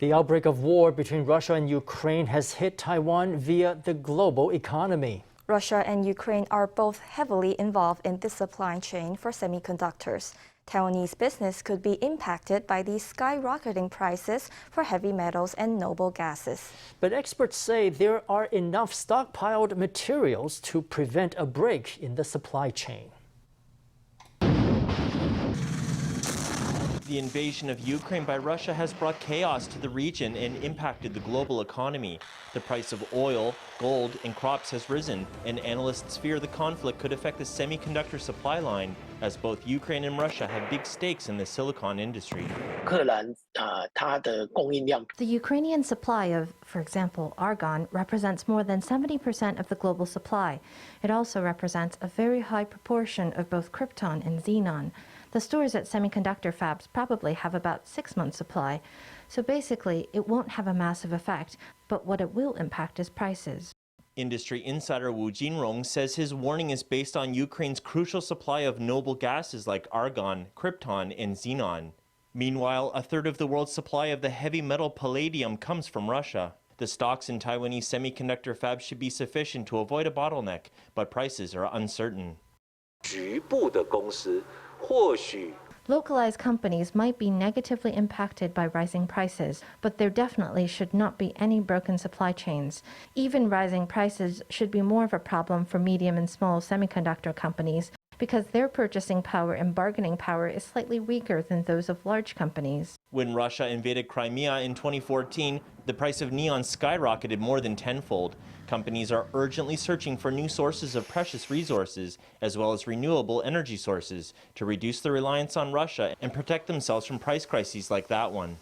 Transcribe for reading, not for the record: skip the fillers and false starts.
The outbreak of war between Russia and Ukraine has hit Taiwan via the global economy. Russia and Ukraine are both heavily involved in the supply chain for semiconductors. Taiwanese business could be impacted by the skyrocketing prices for heavy metals and noble gases. But experts say there are enough stockpiled materials to prevent a break in the supply chain. The invasion of Ukraine by Russia has brought chaos to the region and impacted the global economy. The price of oil, gold, and crops has risen, and analysts fear the conflict could affect the semiconductor supply line, as both Ukraine and Russia have big stakes in the silicon industry. The Ukrainian supply of, for example, argon represents more than 70% of the global supply. It also represents a very high proportion of both krypton and xenon. The stores at semiconductor fabs probably have about 6 months' supply. So basically, it won't have a massive effect, but what it will impact is prices. Industry insider Wu Jinrong says his warning is based on Ukraine's crucial supply of noble gases like argon, krypton, and xenon. Meanwhile, a third of the world's supply of the heavy metal palladium comes from Russia. The stocks in Taiwanese semiconductor fabs should be sufficient to avoid a bottleneck, but prices are uncertain. Localized companies might be negatively impacted by rising prices, but there definitely should not be any broken supply chains. Even rising prices should be more of a problem for medium and small semiconductor companies because their purchasing power and bargaining power is slightly weaker than those of large companies. When Russia invaded Crimea in 2014, the price of neon skyrocketed more than tenfold. Companies are urgently searching for new sources of precious resources, as well as renewable energy sources, to reduce the reliance on Russia and protect themselves from price crises like that one.